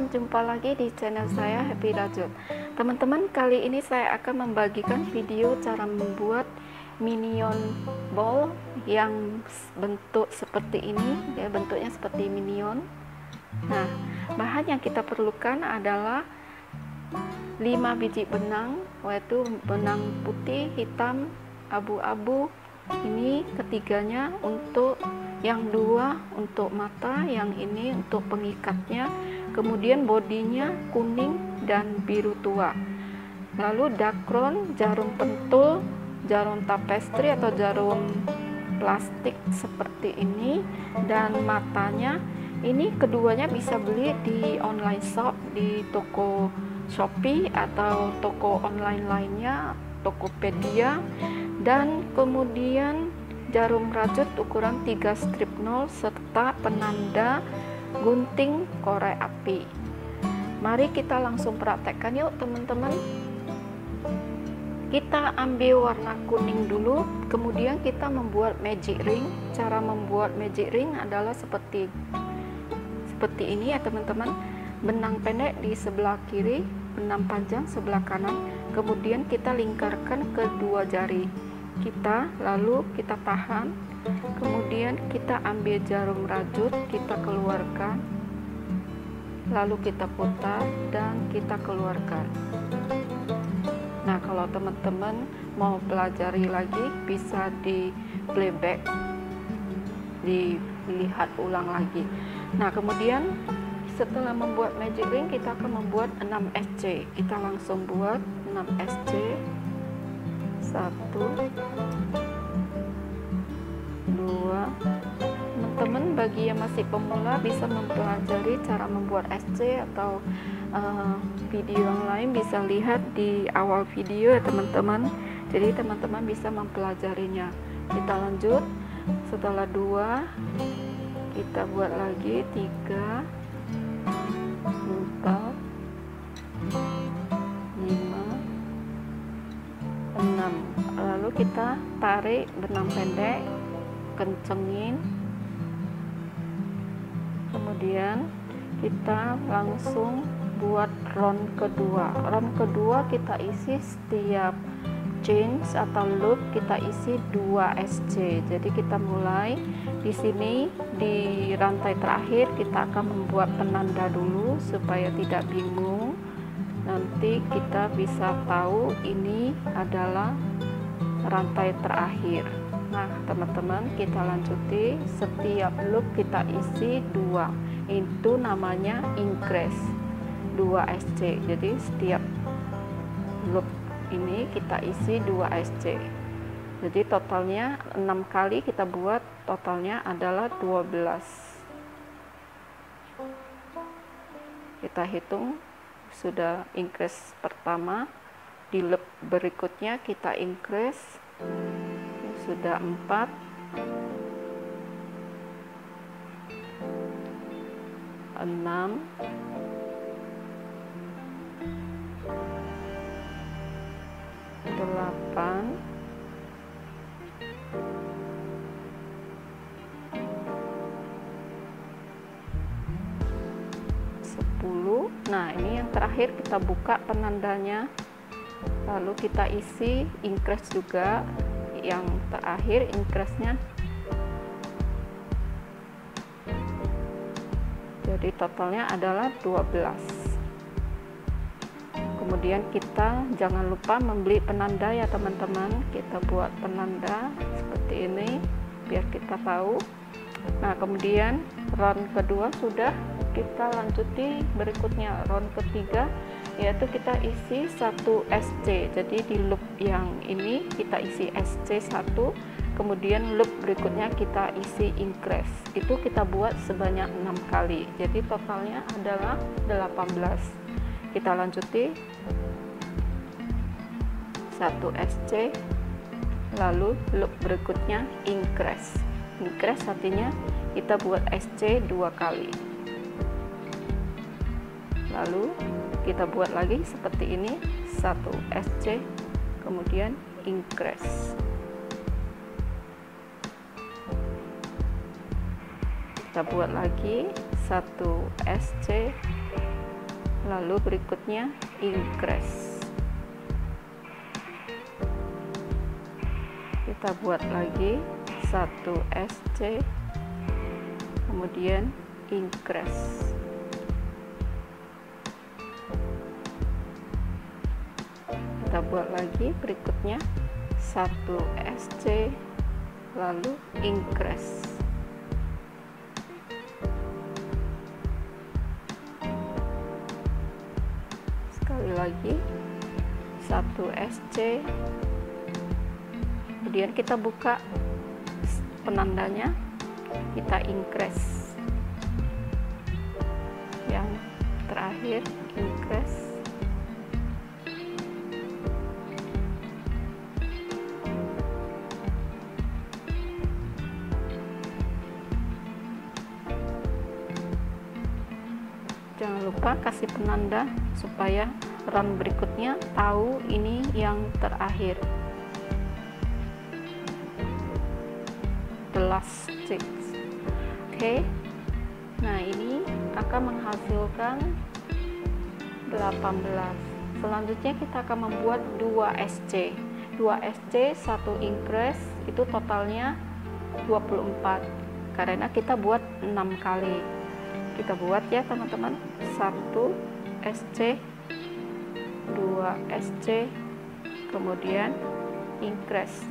teman-teman, jumpa lagi di channel saya Happy Rajut. Teman-teman, kali ini saya akan membagikan video cara membuat minion ball yang bentuk seperti ini, ya, bentuknya seperti minion. Nah, bahan yang kita perlukan adalah 5 biji benang, yaitu benang putih, hitam, abu-abu. Ini ketiganya untuk, yang dua untuk mata, yang ini untuk pengikatnya, kemudian bodinya kuning dan biru tua. Lalu dakron, jarum pentul, jarum tapestri atau jarum plastik seperti ini, dan matanya ini keduanya bisa beli di online shop, di toko Shopee atau toko online lainnya, Tokopedia. Dan kemudian jarum rajut ukuran 3 strip 0 serta penanda gunting korek api. Mari kita langsung praktekkan yuk teman-teman. Kita ambil warna kuning dulu, kemudian kita membuat magic ring. Cara membuat magic ring adalah seperti ini ya teman-teman. Benang pendek di sebelah kiri, benang panjang sebelah kanan, kemudian kita lingkarkan kedua jari kita, lalu kita tahan, kemudian kita ambil jarum rajut, kita keluarkan, lalu kita putar dan kita keluarkan. Nah, kalau teman-teman mau pelajari lagi, bisa di playback, dilihat ulang lagi. Nah, kemudian setelah membuat magic ring, kita akan membuat 6 SC. Kita langsung buat 6 SC. 1, 2. Teman-teman, bagi yang masih pemula bisa mempelajari cara membuat SC atau video yang lain bisa lihat di awal video ya teman-teman. Jadi teman-teman bisa mempelajarinya. Kita lanjut. Setelah 2, kita buat lagi 3, 4, 5, 6. Lalu kita tarik benang pendek, kencengin, kemudian kita langsung buat round kedua. Round kedua kita isi setiap chain atau loop kita isi 2 SC. Jadi kita mulai di sini di rantai terakhir, kita akan membuat penanda dulu supaya tidak bingung. Nanti kita bisa tahu ini adalah rantai terakhir. Nah teman-teman, kita lanjuti, setiap loop kita isi 2, itu namanya increase 2 SC. Jadi setiap loop ini kita isi 2 SC. Jadi totalnya 6 kali kita buat, totalnya adalah 12. Kita hitung, sudah increase pertama, di loop berikutnya kita increase, sudah 4, 6, 8, 10. Nah ini yang terakhir, kita buka penandanya, lalu kita isi increase juga, yang terakhir increase-nya. Jadi totalnya adalah 12. Kemudian kita jangan lupa membeli penanda ya teman-teman. Kita buat penanda seperti ini biar kita tahu. Nah kemudian round kedua sudah, kita lanjuti berikutnya round ketiga, yaitu kita isi 1 SC. Jadi di loop yang ini kita isi SC 1, kemudian loop berikutnya kita isi increase. Itu kita buat sebanyak 6 kali. Jadi totalnya adalah 18. Kita lanjuti 1 SC, lalu loop berikutnya increase. Increase artinya kita buat SC 2 kali. Lalu kita buat lagi seperti ini, 1 SC, kemudian increase. Kita buat lagi 1 SC, lalu berikutnya increase. Kita buat lagi 1 SC, kemudian increase. Kita buat lagi berikutnya 1 SC, lalu increase. Sekali lagi 1 SC, kemudian kita buka penandanya, kita increase. Yang terakhir increase. Jangan lupa kasih penanda supaya run berikutnya tahu ini yang terakhir, the last six. Oke. Nah, ini akan menghasilkan 18. Selanjutnya kita akan membuat 2 SC. 2 SC, 1 increase, itu totalnya 24. Karena kita buat 6 kali. Kita buat ya teman-teman, 1 SC, 2 SC, kemudian increase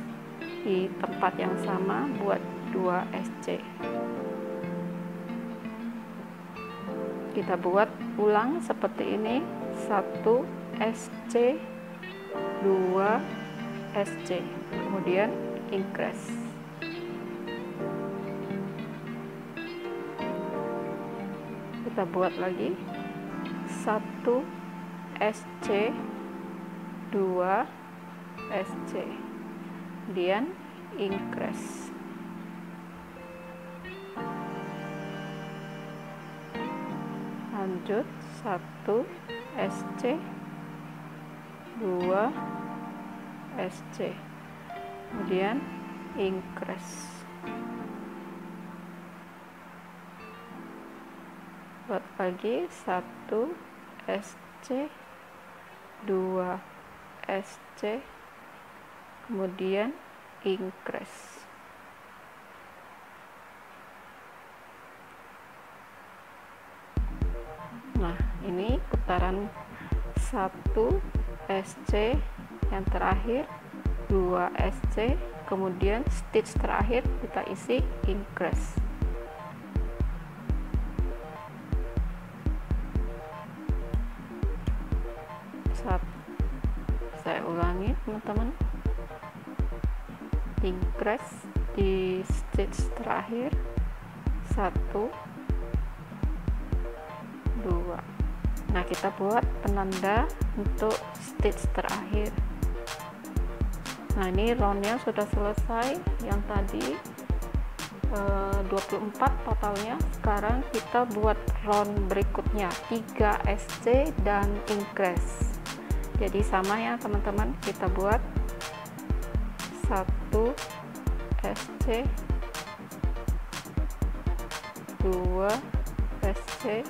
di tempat yang sama buat 2 SC. Kita buat ulang seperti ini, 1 SC, 2 SC, kemudian increase. Kita buat lagi 1 SC, 2 SC, kemudian increase. Lanjut 1 SC, 2 SC, kemudian increase. Buat lagi 1 SC, 2 SC, kemudian increase. Nah, ini putaran 1 SC, yang terakhir 2 SC, kemudian stitch terakhir kita isi increase. Saya ulangi teman-teman, increase di stitch terakhir 1, 2. Nah, kita buat penanda untuk stitch terakhir. Nah, ini roundnya sudah selesai, yang tadi 24 totalnya. Sekarang kita buat round berikutnya, 3 SC dan increase. Jadi sama ya teman-teman, kita buat 1 SC, 2 SC,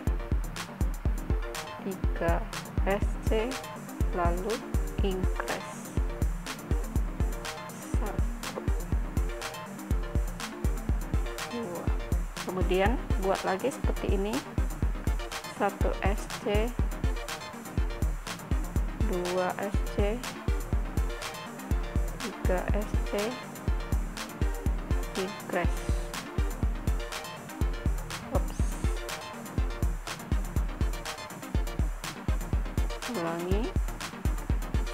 3 SC, lalu increase. 1, 2. Kemudian buat lagi seperti ini, 1 SC, 2 SC, 3 SC, increase. Ulangi,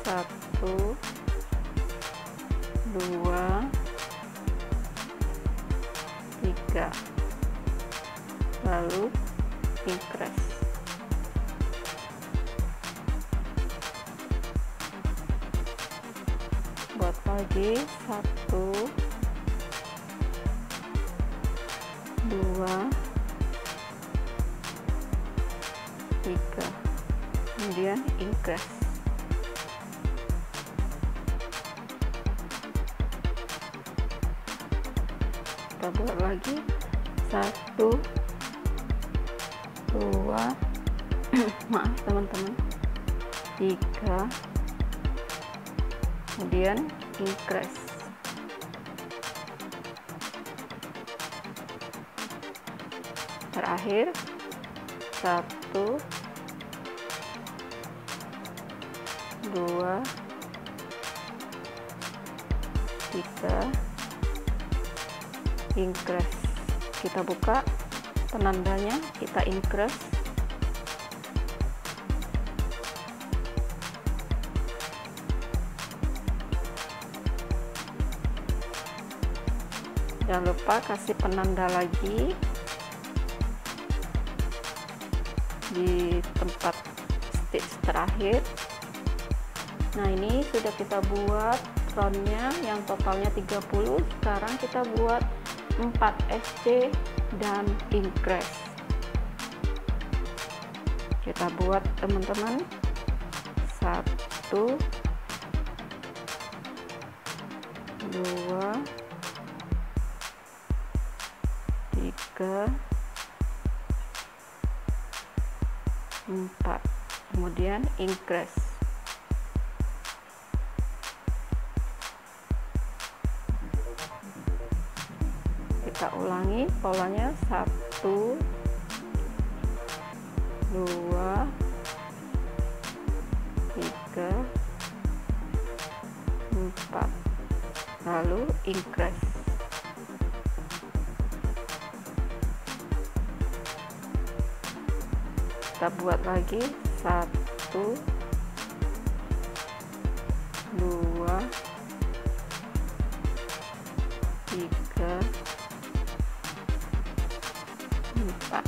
1, 2, 3, lalu increase. Buat lagi 1, 2, 3, kemudian increase. Kita buat lagi 1, 2, maaf teman-teman, 3, kemudian increase. Terakhir 1, 2, 3, increase. Kita buka penandanya, kita increase. Jangan lupa kasih penanda lagi di tempat stitch terakhir. Nah, ini sudah kita buat roundnya yang totalnya 30. Sekarang kita buat 4 SC dan increase. Kita buat teman-teman, 1, 2, 3, 4, kemudian increase. Kita ulangi polanya, 1, 2, 3, 4, lalu increase. Kita buat lagi, 1, 2, 3, 4,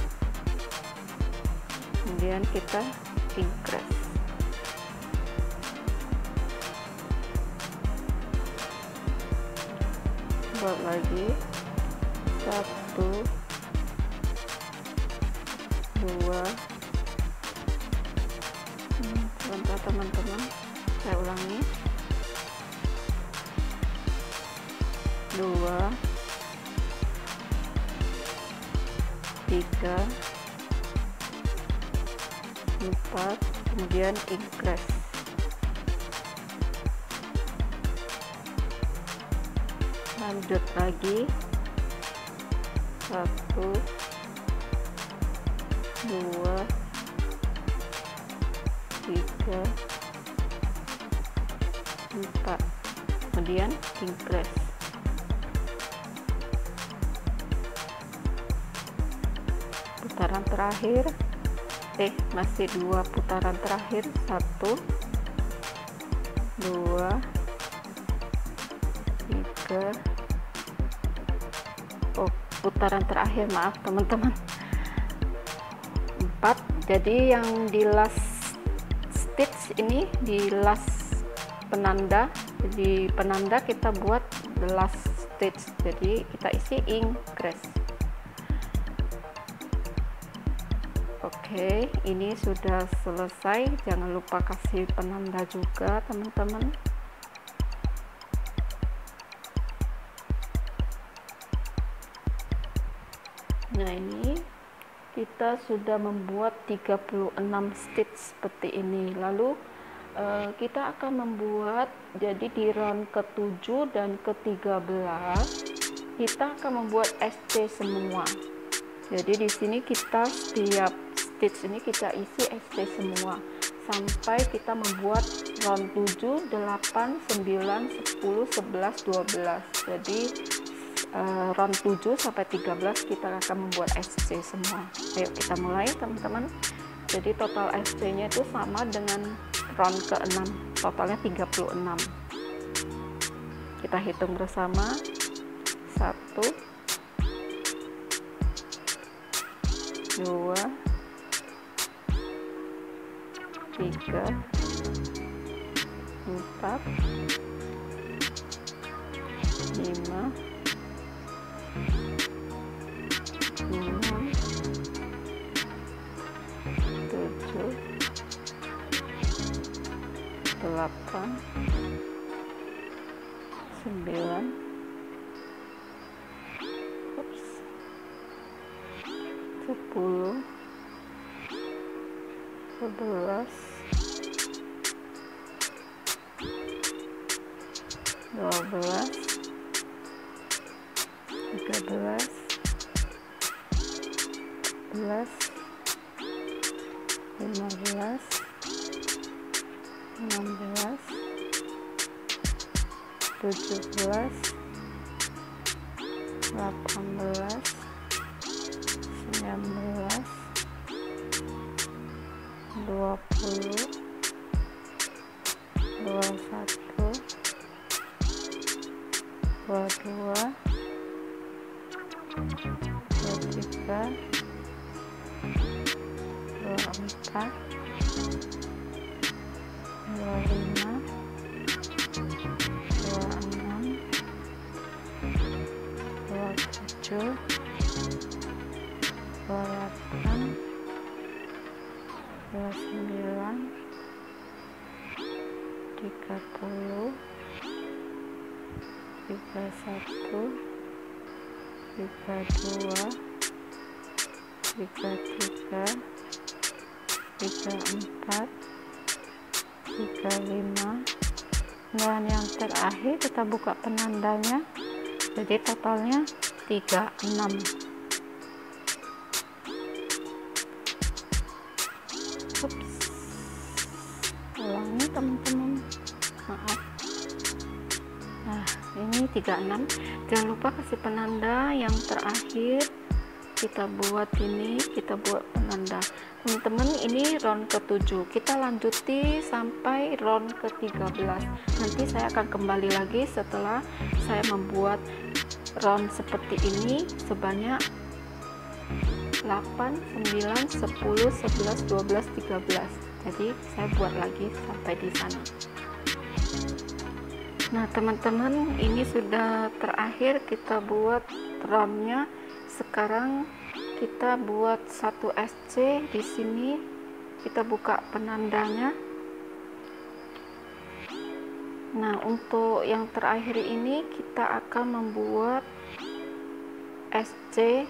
kemudian kita increase. Buat lagi, 1, 2, sebentar teman-teman, saya ulangi, 2, 3, 4, kemudian increase. Lanjut lagi, 1, 2, 3, 4, kemudian increase. Putaran terakhir, masih 2 putaran terakhir, 1, 2, 3, putaran terakhir, maaf teman-teman, 4. Jadi yang di last stitch ini, di last penanda, di penanda kita buat the last stitch, jadi kita isi increase. Oke, ini sudah selesai. Jangan lupa kasih penanda juga teman-teman. Nah, ini kita sudah membuat 36 stitch seperti ini. Lalu kita akan membuat, jadi di round ke-7 dan ke-13 kita akan membuat SC semua. Jadi di sini kita setiap stitch ini kita isi SC semua sampai kita membuat round 7, 8, 9, 10, 11, 12. Jadi round 7 sampai 13 kita akan membuat SC semua. Ayo kita mulai teman-teman. Jadi total SC-nya itu sama dengan round ke-6, totalnya 36. Kita hitung bersama, 1, 2, 3, 4, 5, 6, 7, 8, 9, 10, 11, 12, 11, 12, 13, 14, 15, 16, 17, 18, 19, 20, 21, 22, 23, 24, 25, 26, 27, 28, 29, 30, 31, 32, 33, 34, 35, dan yang terakhir kita buka penandanya, jadi totalnya 36. Ulangi teman-teman, maaf. Nah, ini 36. Jangan lupa kasih penanda yang terakhir. Kita buat ini, kita buat penanda. Teman-teman, ini round ke-7. Kita lanjuti sampai round ke-13. Nanti saya akan kembali lagi setelah saya membuat round seperti ini sebanyak 8, 9, 10, 11, 12, 13. Jadi saya buat lagi sampai di sana. Nah teman-teman, ini sudah terakhir kita buat roundnya. Sekarang kita buat satu SC di sini. Kita buka penandanya. Nah untuk yang terakhir ini kita akan membuat SC.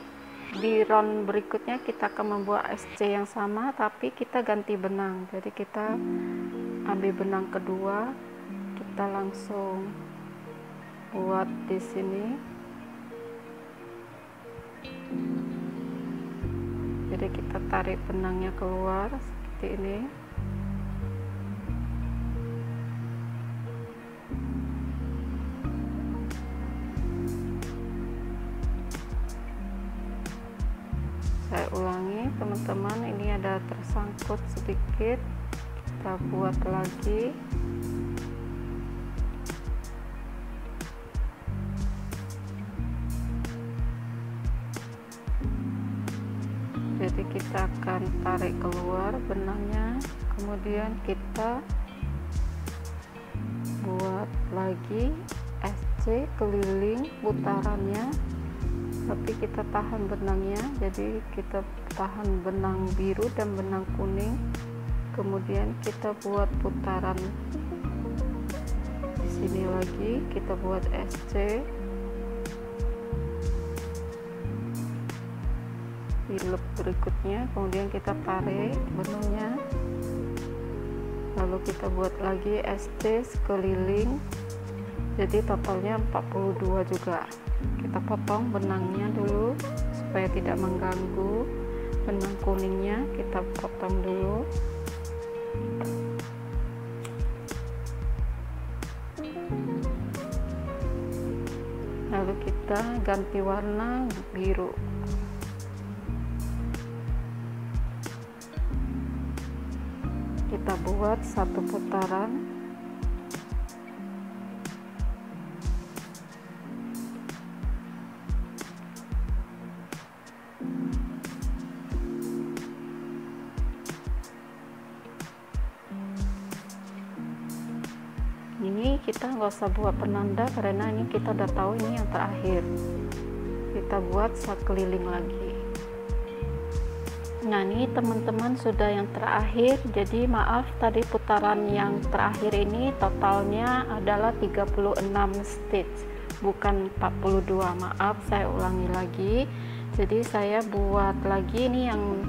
Di round berikutnya kita akan membuat SC yang sama, tapi kita ganti benang. Jadi kita ambil benang kedua, kita langsung buat di sini. Jadi kita tarik benangnya keluar seperti ini. Saya ulangi teman-teman, ini ada tersangkut sedikit, kita buat lagi. Jadi kita akan tarik keluar benangnya, kemudian kita buat lagi SC keliling putarannya, tapi kita tahan benangnya. Jadi kita tahan benang biru dan benang kuning, kemudian kita buat putaran di sini lagi, kita buat SC di loop berikutnya, kemudian kita tarik benangnya, lalu kita buat lagi SC sekeliling. Jadi totalnya 42 juga. Kita potong benangnya dulu supaya tidak mengganggu benang kuningnya, kita potong dulu. Lalu kita ganti warna biru. Kita buat satu putaran. Ini kita nggak usah buat penanda karena ini kita udah tahu ini yang terakhir. Kita buat sekeliling lagi. Nah ini teman-teman sudah yang terakhir. Jadi maaf tadi putaran yang terakhir ini totalnya adalah 36 stitch, bukan 42. Maaf, saya ulangi lagi. Jadi saya buat lagi ini yang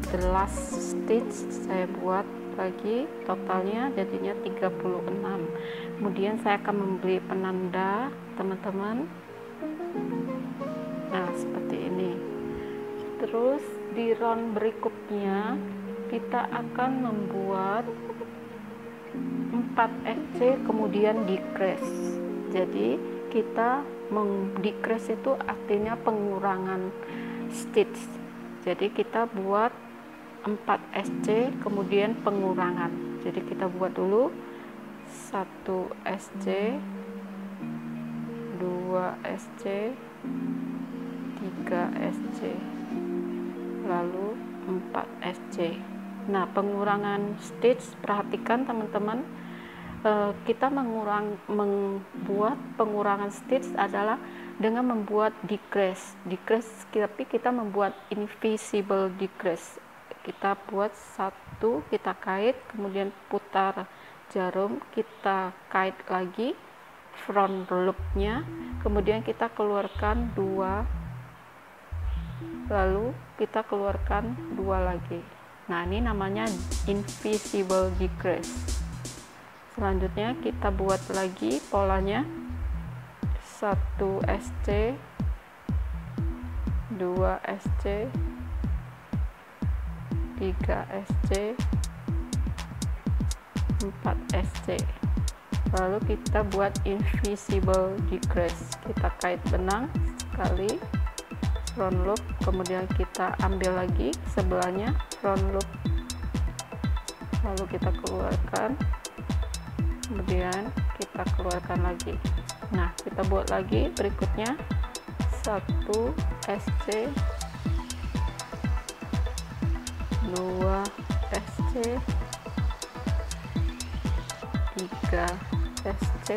the last stitch saya buat lagi, totalnya jadinya 36. Kemudian saya akan memberi penanda teman-teman. Nah, seperti ini. Terus di round berikutnya kita akan membuat 4 SC kemudian decrease. Jadi kita decrease itu artinya pengurangan stitch. Jadi kita buat 4 SC kemudian pengurangan. Jadi kita buat dulu 1 SC, 2 SC, 3 SC, lalu 4 SC. Nah, pengurangan stitch, perhatikan teman-teman, kita membuat pengurangan stitch adalah dengan membuat decrease, tapi kita membuat invisible decrease. Kita buat 1, kita kait, kemudian putar jarum, kita kait lagi front loopnya, kemudian kita keluarkan 2, lalu kita keluarkan 2 lagi. Nah, ini namanya invisible decrease. Selanjutnya kita buat lagi polanya 1 SC, 2 SC, 3 SC, 4 SC, lalu kita buat invisible decrease. Kita kait benang sekali front loop, kemudian kita ambil lagi sebelahnya front loop, lalu kita keluarkan, kemudian kita keluarkan lagi. Nah, kita buat lagi berikutnya 1 SC, 2 SC, 3 SC,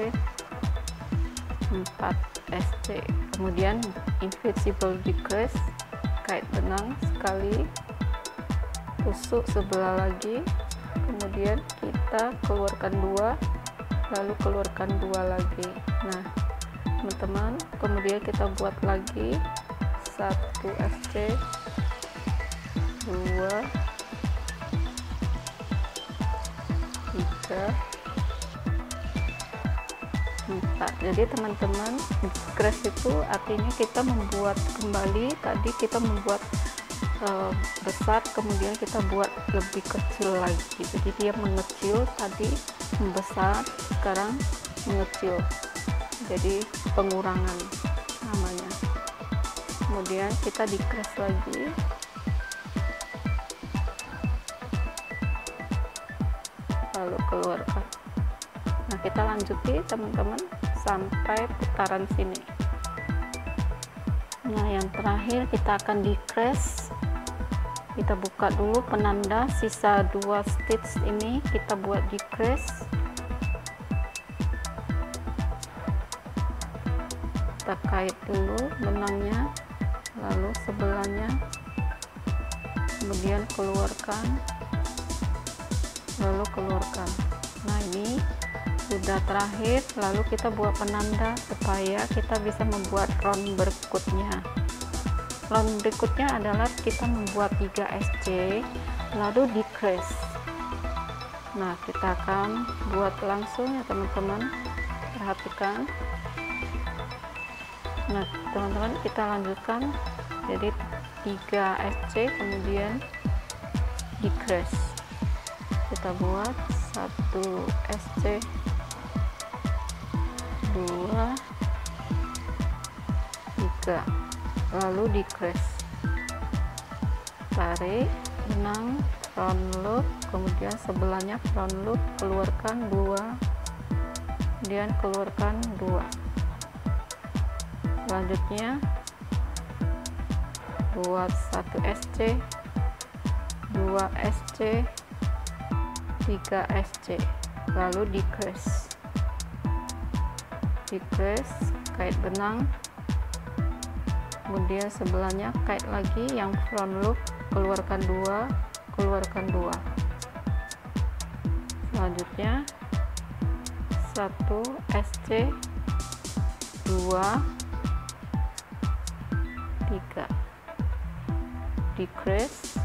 4 SC, kemudian invisible decrease, kait benang sekali, tusuk sebelah lagi, kemudian kita keluarkan 2, lalu keluarkan 2 lagi. Nah, teman-teman, kemudian kita buat lagi 1 SC, 2, 3, 4. Jadi teman-teman, decrease itu artinya kita membuat kembali, tadi kita membuat besar, kemudian kita buat lebih kecil lagi. Jadi dia mengecil, tadi membesar, sekarang mengecil. Jadi pengurangan namanya. Kemudian kita decrease lagi. Lalu keluarkan. Nah, kita lanjuti teman-teman sampai putaran sini. Nah, yang terakhir kita akan decrease. Kita buka dulu penanda, sisa 2 stitch ini kita buat decrease. Kita kait dulu benangnya, lalu sebelahnya, kemudian keluarkan, lalu keluarkan. Nah, ini sudah terakhir, lalu kita buat penanda supaya kita bisa membuat round berikutnya. Round berikutnya adalah kita membuat 3 SC, lalu decrease. Nah, kita akan buat langsung ya teman-teman, perhatikan. Nah, teman-teman, kita lanjutkan. Jadi 3 SC kemudian decrease. Kita buat 1 SC, 2, 3, lalu decrease. Tarik benang front loop, kemudian sebelahnya front loop, keluarkan 2, kemudian keluarkan 2. Selanjutnya buat 1 SC, 2 SC, 3 SC, lalu decrease. Kait benang, kemudian sebelahnya kait lagi yang front loop, keluarkan 2, keluarkan 2. Selanjutnya 1 SC, 2, 3, decrease,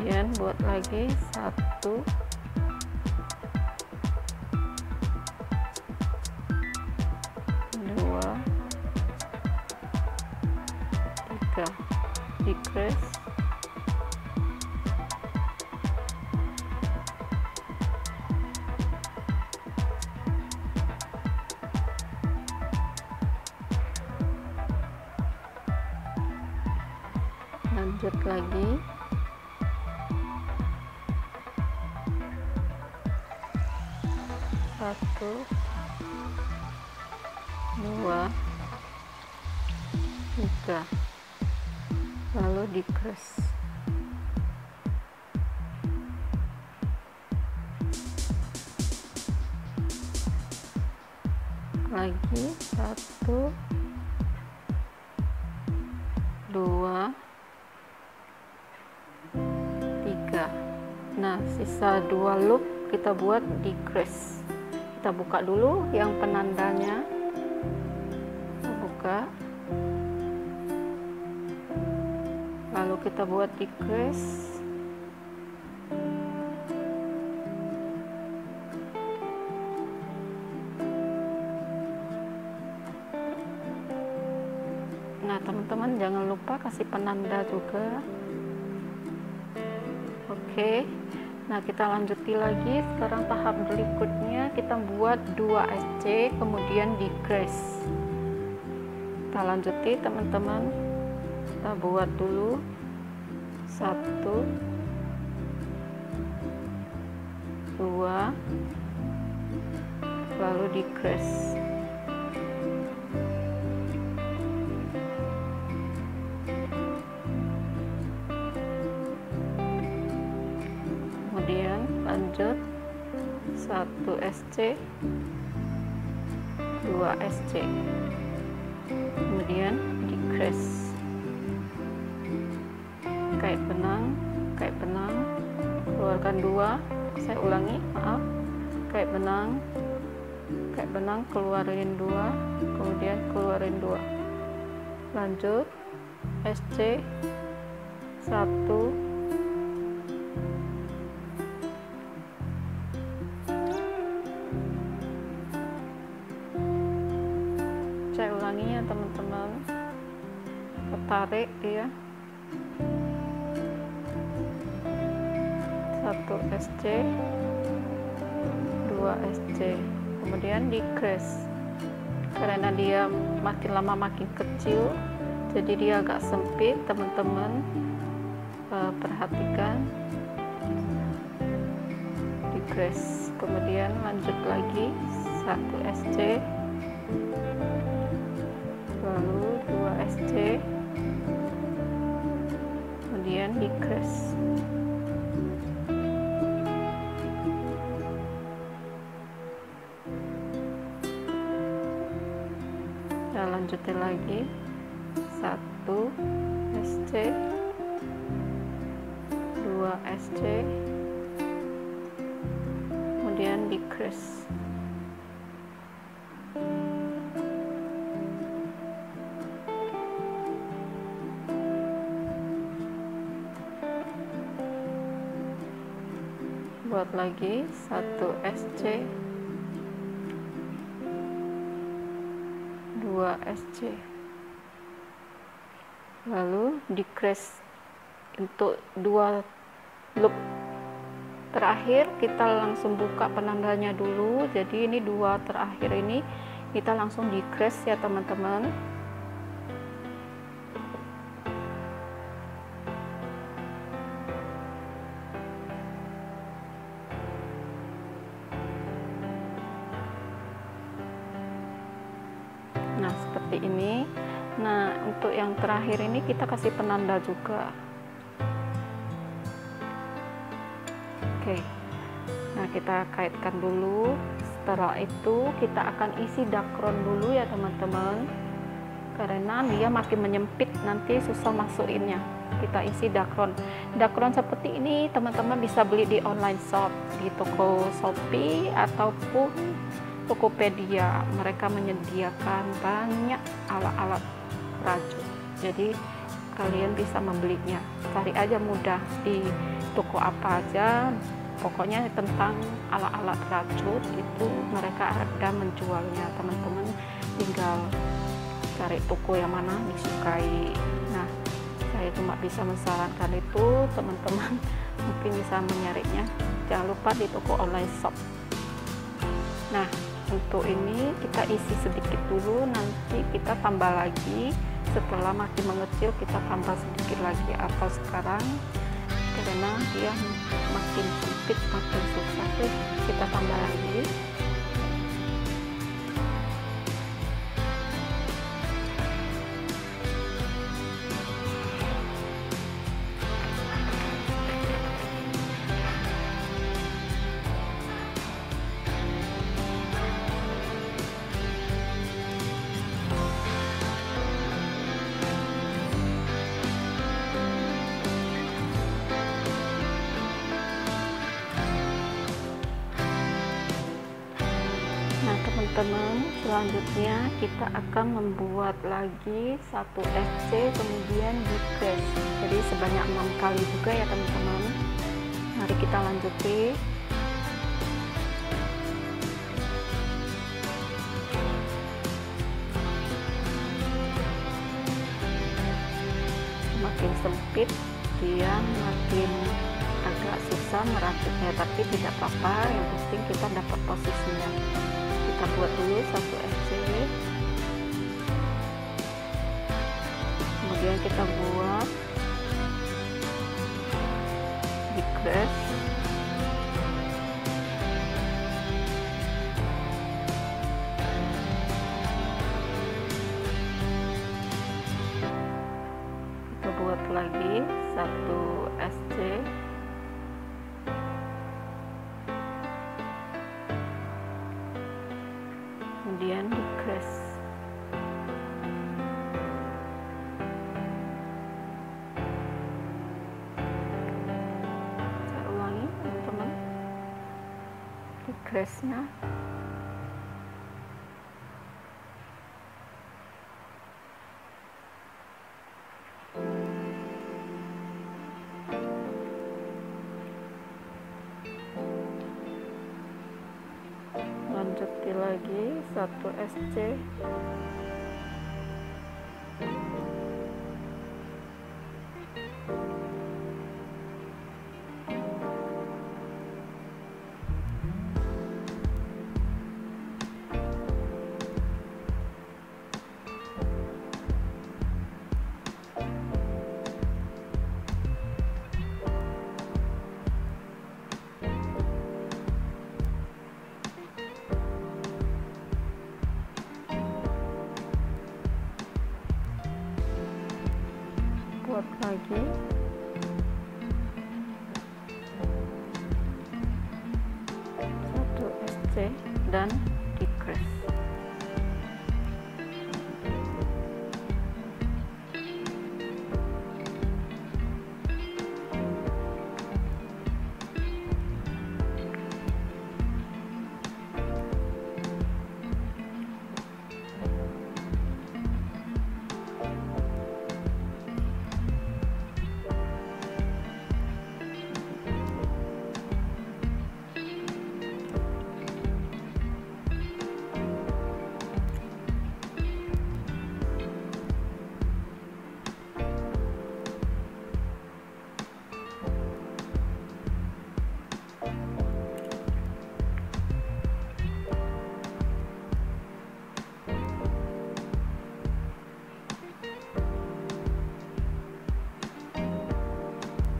kemudian buat lagi 1, 2, 3, decrease, lanjut lagi, 1, 2, 3, lalu decrease, lagi 1, 2, 3. Nah, sisa 2 loop kita buat decrease. Kita buka dulu yang penandanya, kita buka, lalu kita buat decrease, nah teman-teman jangan lupa kasih penanda juga. Oke, nah kita lanjuti lagi. Sekarang tahap berikutnya kita buat 2 SC kemudian decrease. Kita lanjuti teman-teman, kita buat dulu 1, 2, lalu decrease, kemudian lanjut 1 SC, 2 SC, kemudian decrease, kait benang, keluarkan 2, saya ulangi, maaf, kait benang, keluarin 2, kemudian keluarin 2, lanjut SC 1, saya ulangi ya teman-teman, ketarik dia 1 SC, 2 SC, kemudian decrease. Karena dia makin lama makin kecil, jadi dia agak sempit teman-teman, perhatikan, decrease, kemudian lanjut lagi 1 SC, lalu 2 SC, kemudian decrease, kita lanjutin lagi 1 SC, 2 SC, kemudian decrease, buat lagi 1 SC, 2 SC, lalu decrease. Untuk 2 loop terakhir kita langsung buka penandanya dulu, jadi ini 2 terakhir ini kita langsung decrease ya teman-teman. Nah seperti ini. Nah untuk yang terakhir ini kita kasih penanda juga. Oke, nah kita kaitkan dulu. Setelah itu kita akan isi dakron dulu ya teman-teman, karena dia makin menyempit nanti susah masukinnya. Kita isi dakron seperti ini teman-teman bisa beli di online shop, di toko Shopee ataupun Tokopedia. Mereka menyediakan banyak alat-alat rajut, jadi kalian bisa membelinya. Cari aja mudah di toko apa aja, pokoknya tentang alat-alat rajut itu mereka ada menjualnya. Teman-teman tinggal cari toko yang mana disukai. Nah, saya cuma bisa mensarankan itu, teman-teman mungkin bisa menyarinya, jangan lupa di toko online shop. Nah, untuk ini kita isi sedikit dulu, nanti kita tambah lagi. Setelah makin mengecil kita tambah sedikit lagi, atau sekarang karena dia makin sempit makin susah tuh, kita tambah lagi. Teman-teman, selanjutnya kita akan membuat lagi 1 SC kemudian decrease, jadi sebanyak 6 kali juga ya teman-teman. Mari kita lanjuti. Makin sempit dia makin agak susah merajutnya, tapi tidak apa-apa, yang penting kita dapat posisinya. Kita buat dulu 1 SC, kemudian kita buat decrease, kita buat lagi 1 SC, kemudian decrease. Saya ulangi teman-teman, decrease-nya. Lanjuti lagi 1 SC, buat lagi 1 SC dan decrease.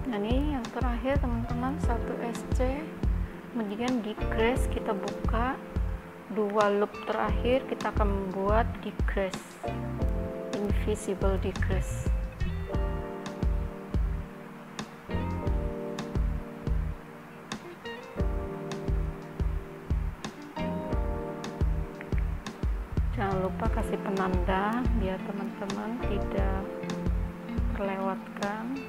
Nah, ini yang terakhir teman-teman, 1 SC, kemudian decrease, kita buka 2 loop terakhir, kita akan membuat decrease, invisible decrease. Jangan lupa kasih penanda biar teman-teman tidak terlewatkan.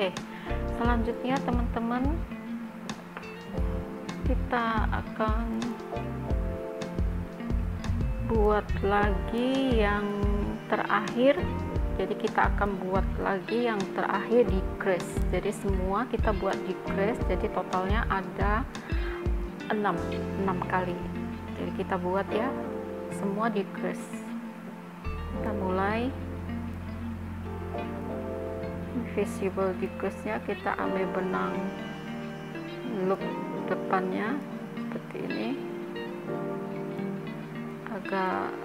Oke, selanjutnya teman-teman, kita akan buat lagi yang terakhir. Jadi kita akan buat lagi yang terakhir di crease. Jadi semua kita buat di crease, jadi totalnya ada 6 kali. Jadi kita buat ya semua di crease. Kita mulai visible decrease nya, kita ambil benang loop depannya seperti ini, agak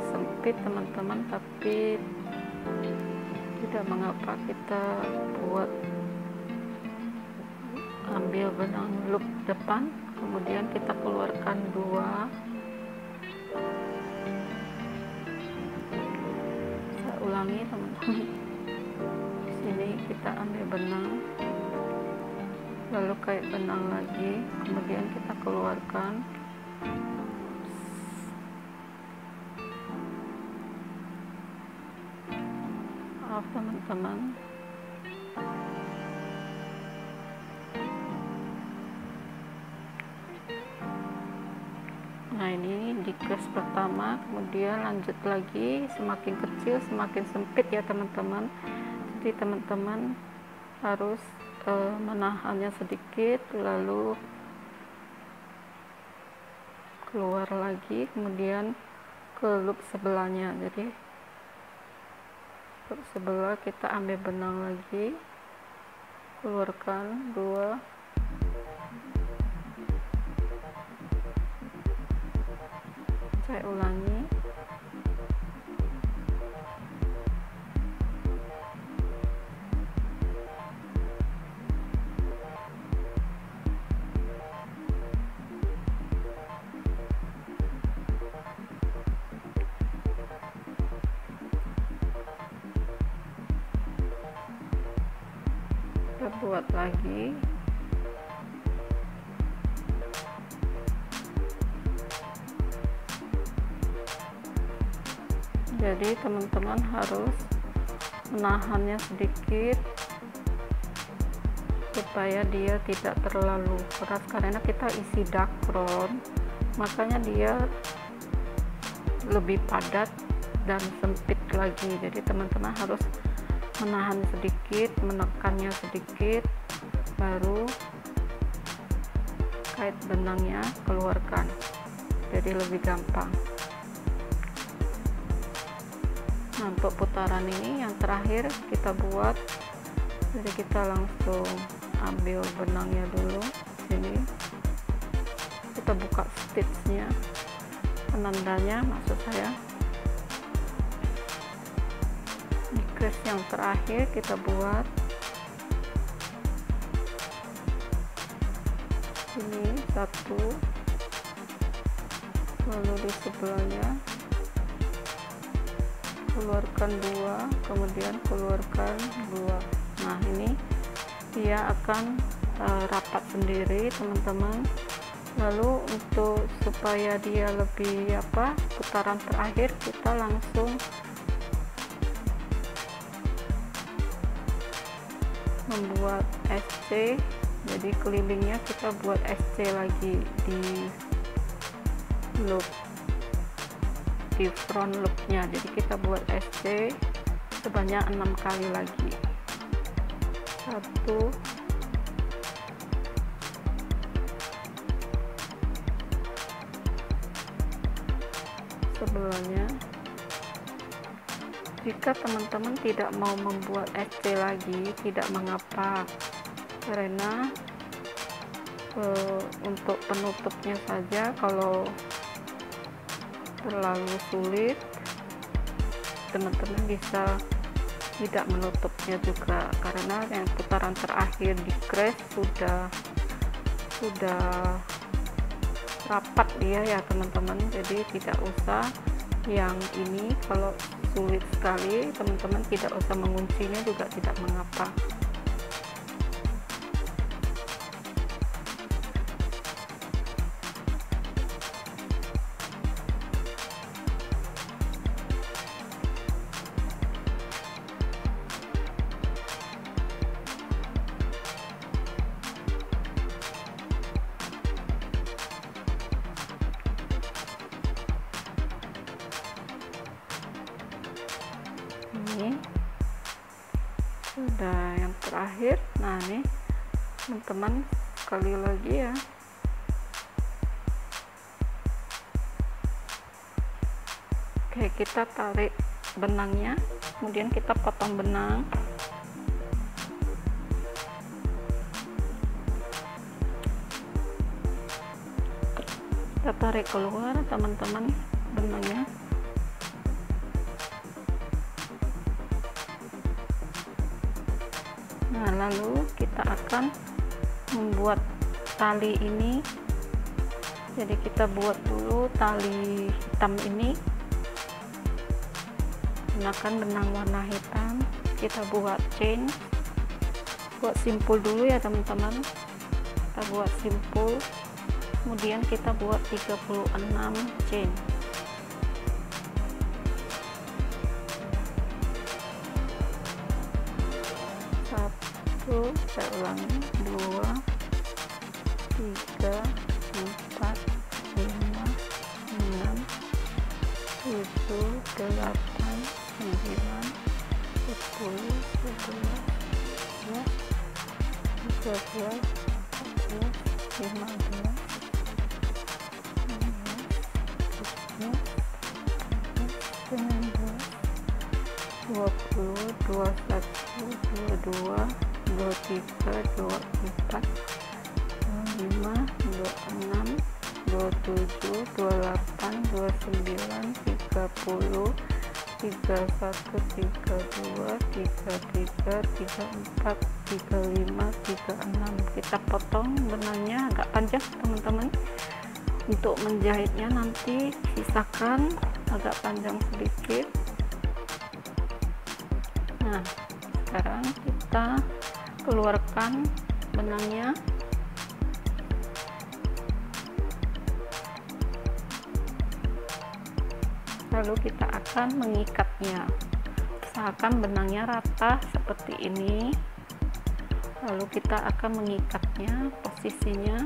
sempit teman-teman, tapi tidak mengapa, kita buat ambil benang loop depan, kemudian kita keluarkan 2. Saya ulangi teman-teman, ini kita ambil benang, lalu kait benang lagi, kemudian kita keluarkan, maaf teman-teman, nah ini di crease pertama, kemudian lanjut lagi, semakin kecil semakin sempit ya teman-teman. Jadi teman-teman harus menahannya sedikit, lalu keluar lagi, kemudian ke loop sebelahnya. Jadi loop sebelah kita ambil benang lagi, keluarkan 2, saya ulangi, kita buat lagi. Jadi teman-teman harus menahannya sedikit supaya dia tidak terlalu keras, karena kita isi dakron, makanya dia lebih padat dan sempit lagi. Jadi teman-teman harus menahan sedikit, menekannya sedikit, baru kait benangnya keluarkan, jadi lebih gampang. Nah, untuk putaran ini yang terakhir kita buat, jadi kita langsung ambil benangnya dulu sini, kita buka stitchnya, penandanya maksud saya. Di crease yang terakhir kita buat ini 1, lalu di sebelahnya keluarkan 2, kemudian keluarkan 2. Nah, ini dia akan rapat sendiri teman-teman. Lalu untuk supaya dia lebih putaran terakhir, kita langsung membuat SC. Jadi kelilingnya kita buat SC lagi di loop, di front loopnya. Jadi kita buat SC sebanyak 6 kali lagi. 1, sebelahnya. Jika teman-teman tidak mau membuat SC lagi, tidak mengapa, karena untuk penutupnya saja kalau terlalu sulit, teman-teman bisa tidak menutupnya juga, karena yang putaran terakhir di crease sudah rapat dia ya teman-teman. Jadi tidak usah yang ini, kalau sulit sekali teman-teman tidak usah menguncinya juga tidak mengapa. Sudah yang terakhir. Nah nih teman-teman, sekali lagi ya. Oke, kita tarik benangnya, kemudian kita potong benang. Kita tarik keluar teman-teman benangnya. Nah, lalu kita akan membuat tali ini. Jadi kita buat dulu tali hitam ini, gunakan benang warna hitam. Kita buat chain, buat simpul dulu ya teman-teman. Kita buat simpul, kemudian kita buat 36 chain. Saya ulangi, 2, 3, 4, 5, 6, 7, 8, 9, 10, 11, 13, 14, 15, 20, 21, 22, 23, 24, 25, 26, 27, 28, 29, 30, 31, 32, 33, 34, 35, 36. Kita potong benangnya agak panjang teman-teman. Untuk menjahitnya nanti sisakan agak panjang sedikit. Nah, sekarang kita keluarkan benangnya. Lalu kita akan mengikatnya. Usahakan benangnya rata seperti ini. Lalu kita akan mengikatnya, posisinya.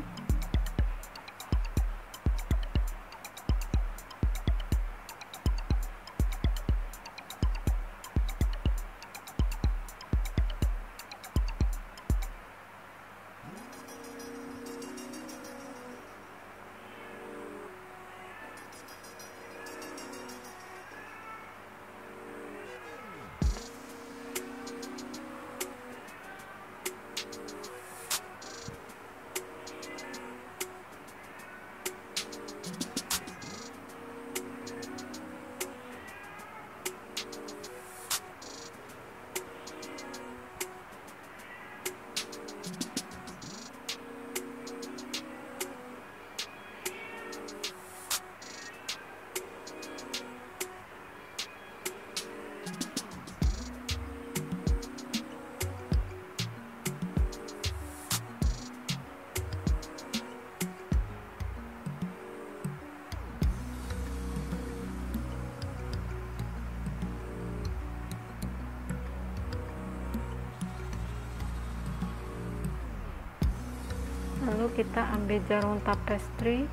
Lalu kita ambil jarum tapestry,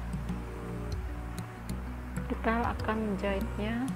kita akan menjahitnya.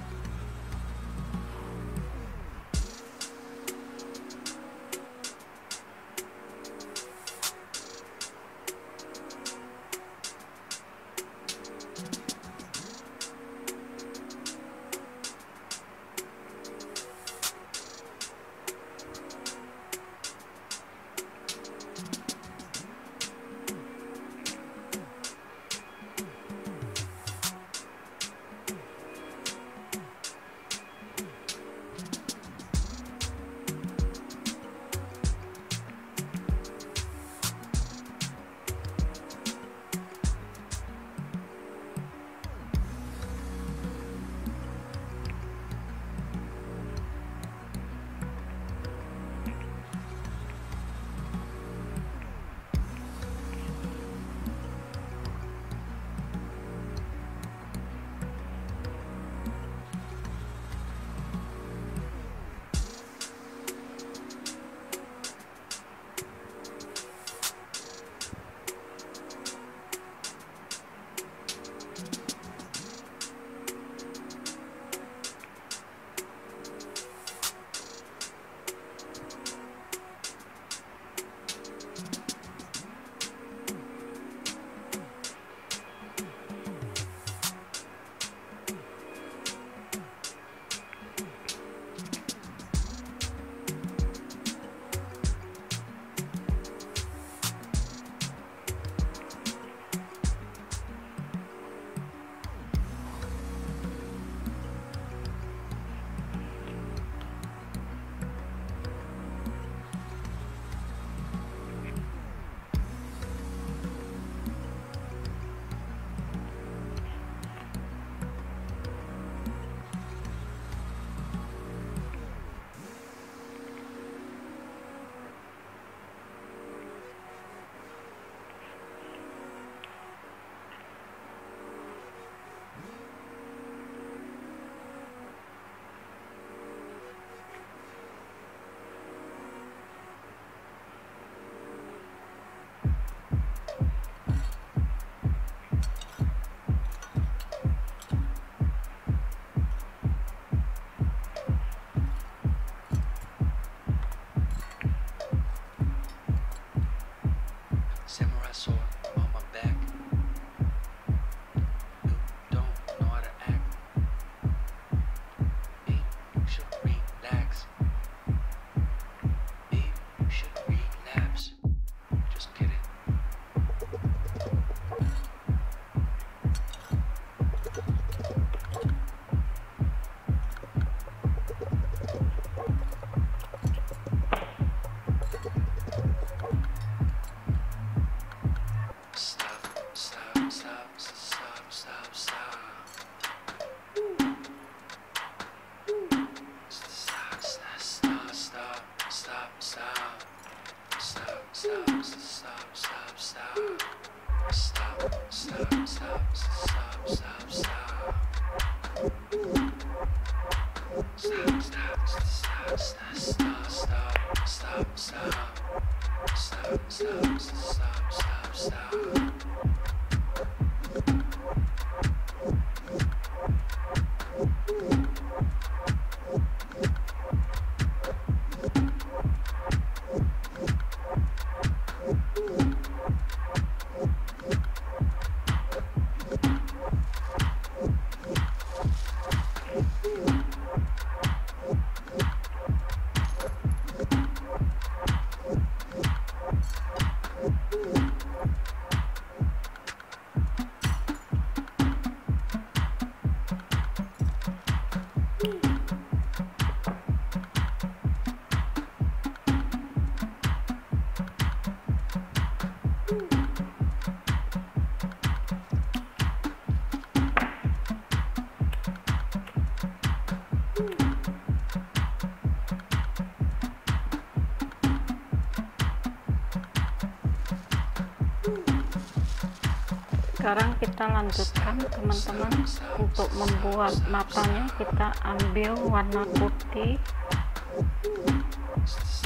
Sekarang kita lanjutkan teman-teman, untuk membuat matanya kita ambil warna putih,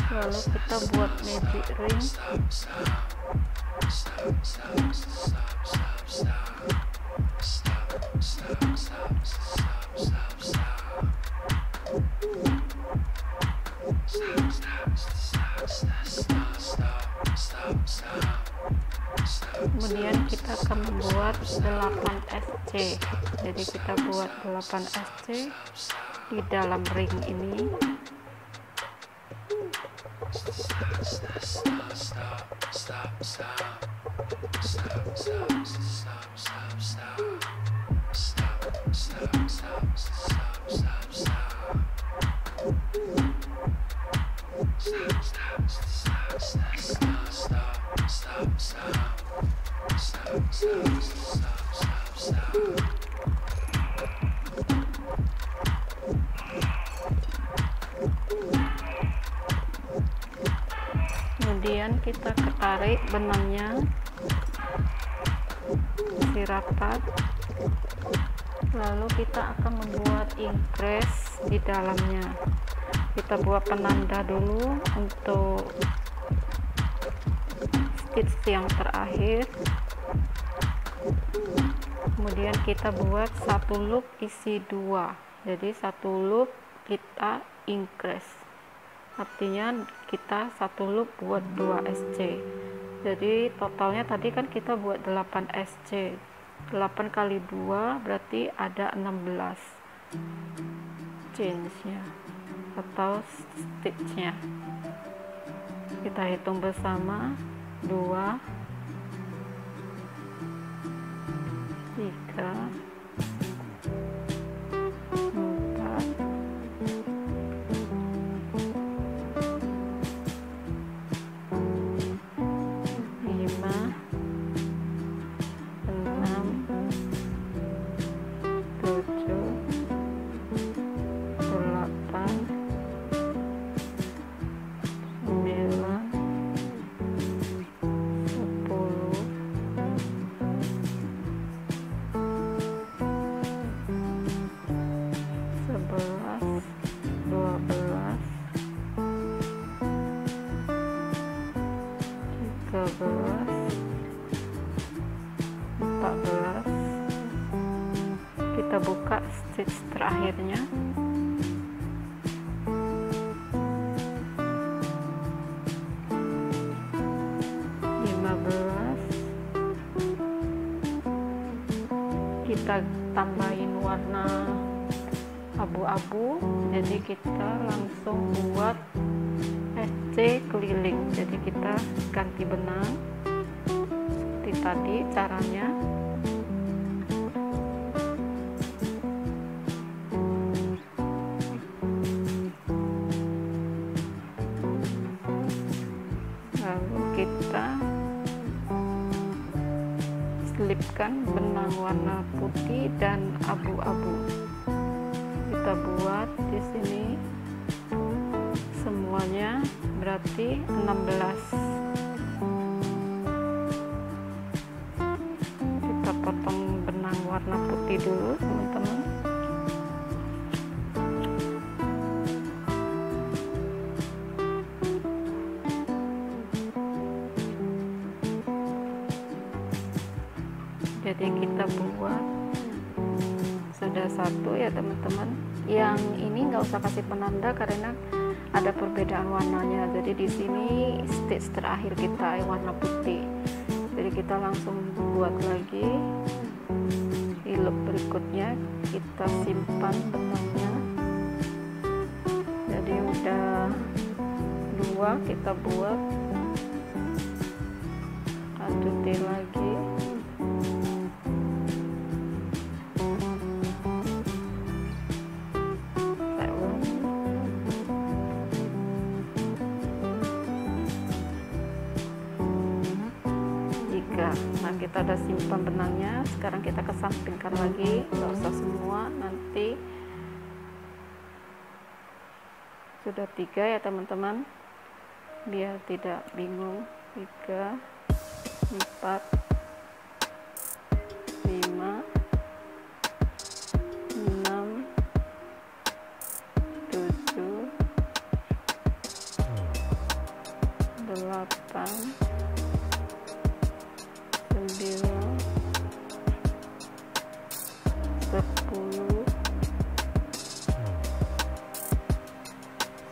lalu kita buat magic ring. Kemudian kita akan membuat 8 SC. Jadi kita buat 8 SC di dalam ring ini. Kemudian kita ketarik benangnya isi rapat, lalu kita akan membuat increase di dalamnya. Kita buat penanda dulu untuk stitch yang terakhir, kemudian kita buat satu loop isi 2, jadi satu loop kita increase, artinya kita satu loop buat 2 SC. Jadi totalnya tadi kan kita buat 8 SC, 8 kali 2 berarti ada 16 chains-nya atau stitch-nya. Kita hitung bersama, 2, 3, 4, 5, 6, 7, 8, 9, 10, 11, 12, 13, 14. Kita buka stitch terakhirnya. Kita tambahin warna abu-abu, jadi kita langsung buat SC keliling. Jadi kita ganti benang seperti tadi caranya. Lalu kita selipkan benang warna putih dan abu-abu. Kita buat di sini semuanya berarti 16. Kita potong benang warna putih dulu teman-teman. Jadi kita buat sudah satu ya teman-teman. Yang ini nggak usah kasih penanda karena ada perbedaan warnanya. Jadi di sini stitch terakhir kita yang warna putih. Jadi kita langsung buat lagi di loop berikutnya. Kita simpan benangnya. Jadi udah 2 kita buat, lanjutin lagi. Nah, kita udah simpan benangnya, sekarang kita kesampingkan lagi, nggak usah semua, nanti sudah 3 ya teman-teman, biar tidak bingung. 3, 4, 10,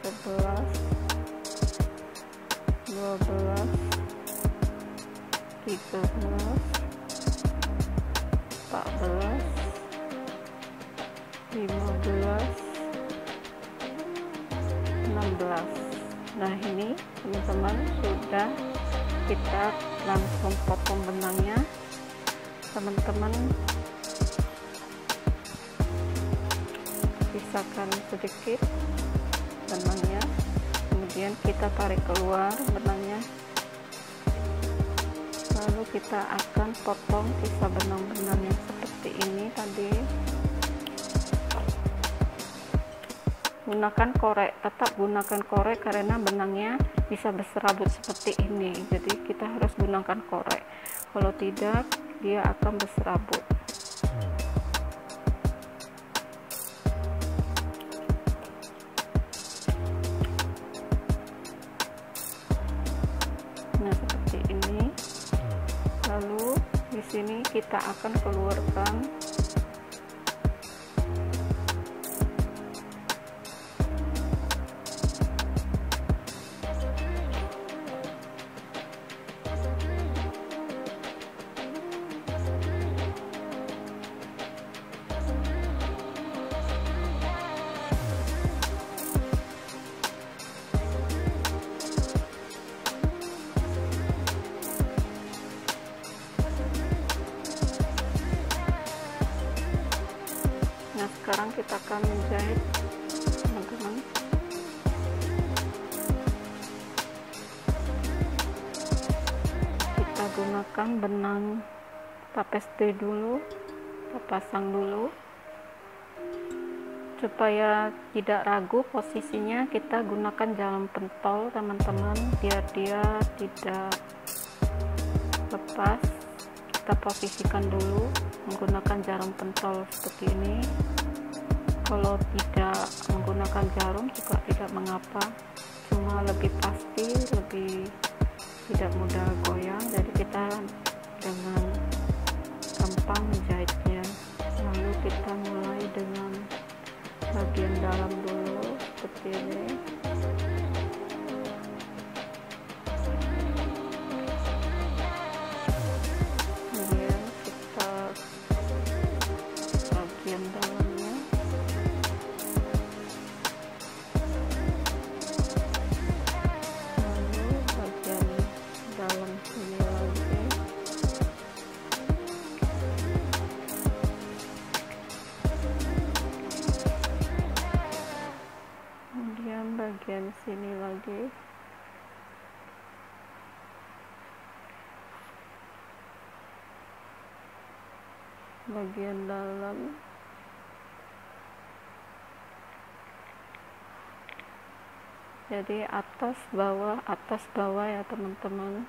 11, 12, 13, 14, 15, 16. Nah, ini teman-teman sudah kita langsung potong benangnya. Teman-teman pisahkan sedikit benangnya, kemudian kita tarik keluar benangnya, lalu kita akan potong sisa benang-benang yang seperti ini tadi. Gunakan korek, tetap gunakan korek karena benangnya bisa berserabut seperti ini, jadi kita harus gunakan korek, kalau tidak dia akan berserabut. Nah, seperti ini. Lalu di sini kita akan keluarkan Nah, sekarang kita akan menjahit, teman-teman. Kita gunakan benang tapestri dulu, kita pasang dulu supaya tidak ragu posisinya. Kita gunakan jarum pentol, teman-teman, biar dia tidak lepas. Kita posisikan dulu menggunakan jarum pentol seperti ini. Kalau tidak menggunakan jarum juga tidak mengapa, cuma lebih pasti, lebih tidak mudah goyang, jadi kita dengan gampang menjahitnya. Lalu kita mulai dengan bagian dalam dulu seperti ini. Kemudian kita bagian dalamnya, lalu bagian dalam sini lagi, kemudian bagian sini lagi. Bagian dalam, jadi atas bawah ya teman-teman.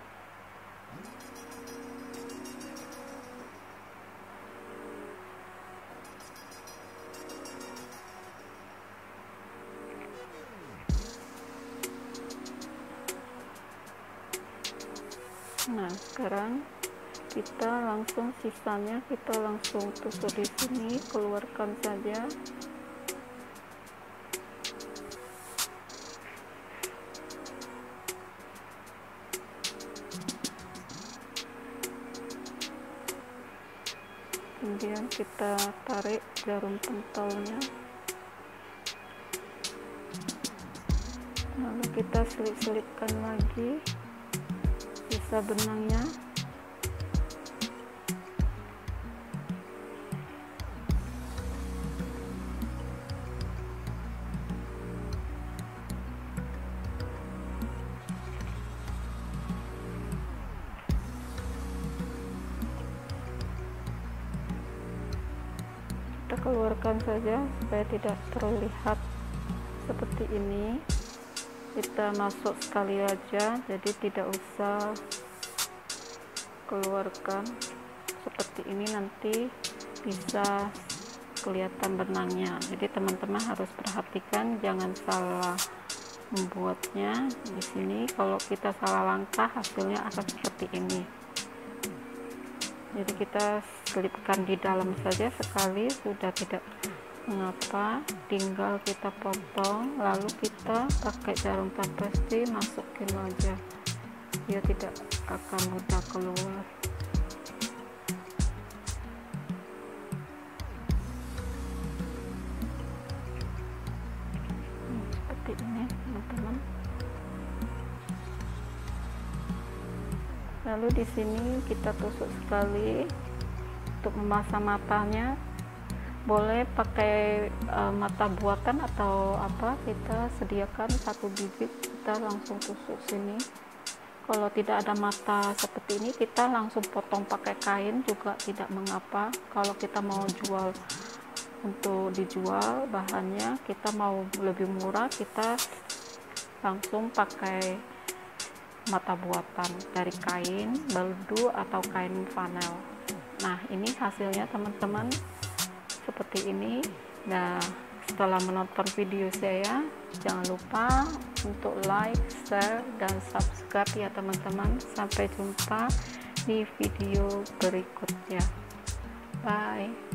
Nah, sekarang kita langsung sisanya kita langsung tusuk di sini, keluarkan saja. Kemudian kita tarik jarum pentolnya, lalu kita selip-selipkan lagi sisa benangnya. Kita keluarkan saja supaya tidak terlihat seperti ini. Kita masuk sekali aja, jadi tidak usah keluarkan seperti ini, nanti bisa kelihatan benangnya. Jadi teman-teman harus perhatikan, jangan salah membuatnya. Di sini kalau kita salah langkah hasilnya akan seperti ini. Jadi kita selipkan di dalam saja sekali, sudah tidak mengapa. Tinggal kita potong, lalu kita pakai jarum tapesti masukin aja, dia tidak akan mudah keluar. Seperti ini teman-teman. Lalu di sini kita tusuk sekali untuk memasang matanya. Boleh pakai mata buatan atau apa, kita sediakan 1 bibit, kita langsung tusuk sini. Kalau tidak ada mata seperti ini, kita langsung potong pakai kain juga tidak mengapa. Kalau kita mau jual, untuk dijual bahannya, kita mau lebih murah, kita langsung pakai mata buatan dari kain baldu atau kain flanel. Nah, ini hasilnya teman-teman seperti ini. Nah, setelah menonton video saya, jangan lupa untuk like, share, dan subscribe ya teman-teman. Sampai jumpa di video berikutnya. Bye.